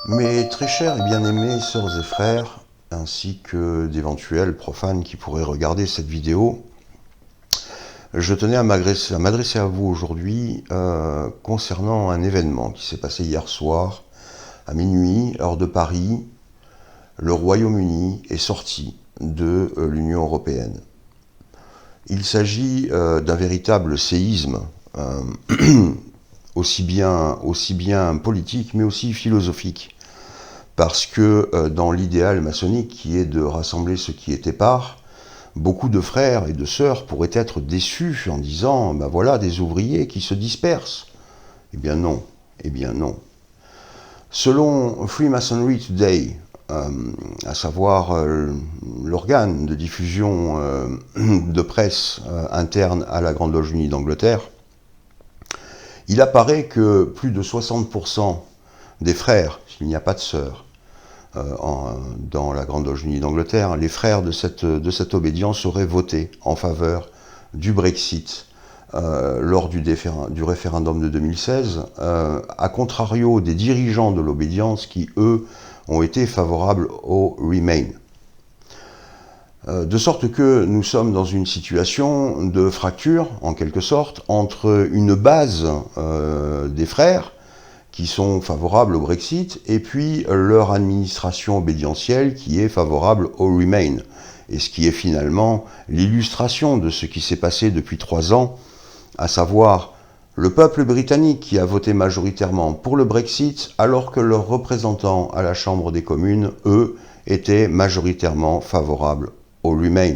Mes très chers et bien-aimés sœurs et frères, ainsi que d'éventuels profanes qui pourraient regarder cette vidéo, je tenais à m'adresser à vous aujourd'hui concernant un événement qui s'est passé hier soir à minuit, heure de Paris. Le Royaume-Uni est sorti de l'Union européenne. Il s'agit d'un véritable séisme, aussi bien politique mais aussi philosophique. Parce que dans l'idéal maçonnique qui est de rassembler ce qui est épars, beaucoup de frères et de sœurs pourraient être déçus en disant « ben voilà des ouvriers qui se dispersent ». Eh bien non, eh bien non. Selon Freemasonry Today, à savoir l'organe de diffusion de presse interne à la Grande Loge Unie d'Angleterre, il apparaît que plus de 60% des frères, s'il n'y a pas de sœurs, dans la Grande Loge Unie d'Angleterre, les frères de cette obédience auraient voté en faveur du Brexit lors du référendum de 2016, à contrario des dirigeants de l'obédience qui, eux, ont été favorables au Remain. De sorte que nous sommes dans une situation de fracture, en quelque sorte, entre une base des frères, qui sont favorables au Brexit, et puis leur administration obédientielle qui est favorable au Remain. Et ce qui est finalement l'illustration de ce qui s'est passé depuis 3 ans, à savoir le peuple britannique qui a voté majoritairement pour le Brexit, alors que leurs représentants à la Chambre des communes, eux, étaient majoritairement favorables au Remain.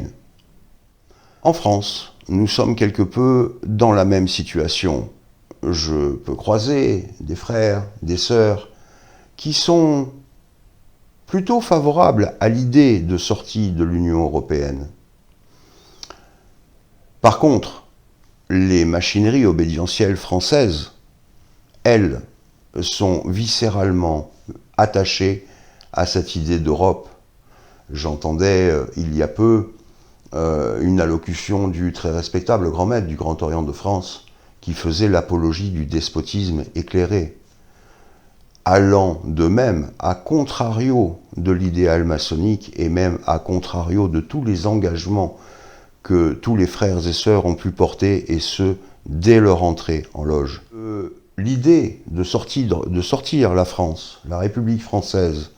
En France, nous sommes quelque peu dans la même situation. Je peux croiser des frères, des sœurs, qui sont plutôt favorables à l'idée de sortie de l'Union européenne. Par contre, les machineries obédientielles françaises, elles, sont viscéralement attachées à cette idée d'Europe. J'entendais il y a peu une allocution du très respectable grand maître du Grand Orient de France, qui faisait l'apologie du despotisme éclairé, allant de même à contrario de l'idéal maçonnique et même à contrario de tous les engagements que tous les frères et sœurs ont pu porter, et ce, dès leur entrée en loge. L'idée de sortir la France, la République française,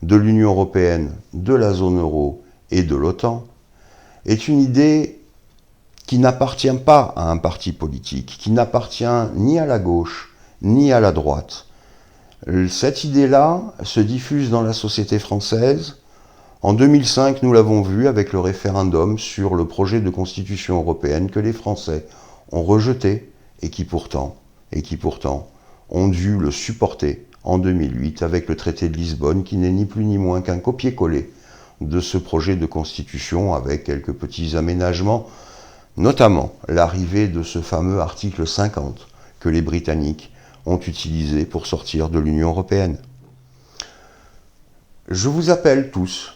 de l'Union européenne, de la zone euro et de l'OTAN, est une idée qui n'appartient pas à un parti politique, qui n'appartient ni à la gauche, ni à la droite. Cette idée-là se diffuse dans la société française. En 2005, nous l'avons vu avec le référendum sur le projet de constitution européenne que les Français ont rejeté et qui pourtant ont dû le supporter en 2008 avec le traité de Lisbonne, qui n'est ni plus ni moins qu'un copier-coller de ce projet de constitution avec quelques petits aménagements, notamment l'arrivée de ce fameux article 50 que les Britanniques ont utilisé pour sortir de l'Union européenne. Je vous appelle tous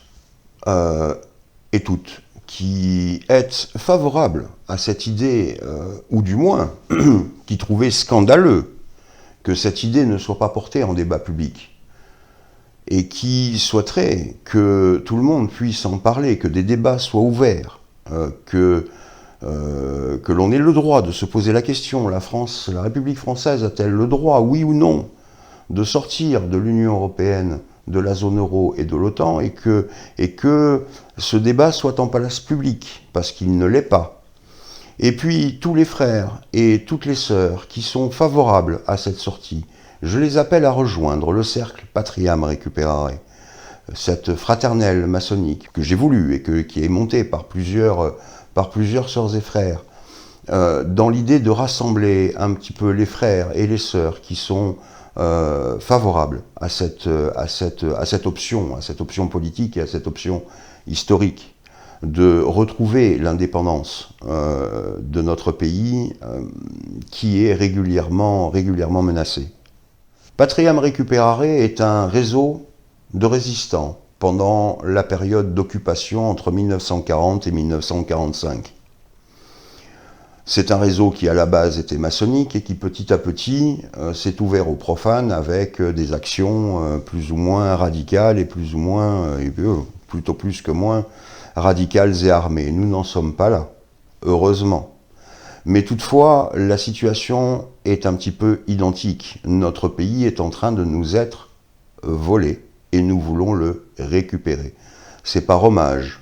et toutes qui êtes favorables à cette idée, ou du moins qui trouvez scandaleux que cette idée ne soit pas portée en débat public, et qui souhaiteraient que tout le monde puisse en parler, que des débats soient ouverts, que l'on ait le droit de se poser la question, la République française a-t-elle le droit, oui ou non, de sortir de l'Union européenne, de la zone euro et de l'OTAN, et que ce débat soit en place publique, parce qu'il ne l'est pas. Et puis tous les frères et toutes les sœurs qui sont favorables à cette sortie, je les appelle à rejoindre le cercle Patriam Recuperare, cette fraternelle maçonnique que j'ai voulu et qui est montée par plusieurs sœurs et frères, dans l'idée de rassembler un petit peu les frères et les sœurs qui sont favorables à cette option politique et à cette option historique, de retrouver l'indépendance de notre pays qui est régulièrement menacée. Patriam Recuperare est un réseau de résistants pendant la période d'occupation entre 1940 et 1945. C'est un réseau qui à la base était maçonnique et qui petit à petit s'est ouvert aux profanes avec des actions plus ou moins radicales et plus ou moins, plutôt plus que moins, radicales et armées. Nous n'en sommes pas là, heureusement. Mais toutefois, la situation est un petit peu identique. Notre pays est en train de nous être volé et nous voulons le récupérer. C'est par hommage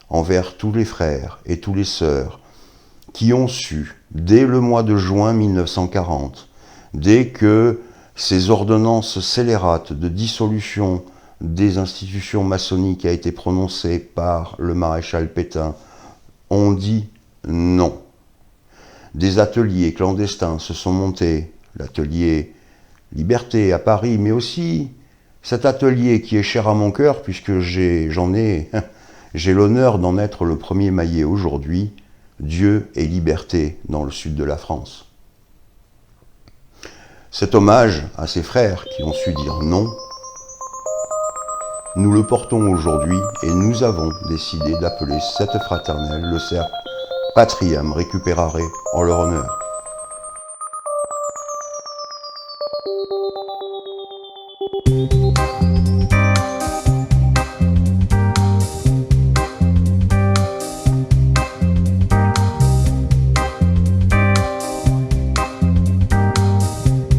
envers tous les frères et tous les sœurs qui ont su, dès le mois de juin 1940, dès que ces ordonnances scélérates de dissolution des institutions maçonniques a été prononcée par le maréchal Pétain, ont dit non. Des ateliers clandestins se sont montés, l'atelier Liberté à Paris, mais aussi cet atelier qui est cher à mon cœur, puisque j'ai l'honneur d'en être le premier maillet aujourd'hui, Dieu et liberté dans le sud de la France. Cet hommage à ces frères qui ont su dire non, nous le portons aujourd'hui et nous avons décidé d'appeler cette fraternelle le cercle Patriam Recuperare en leur honneur.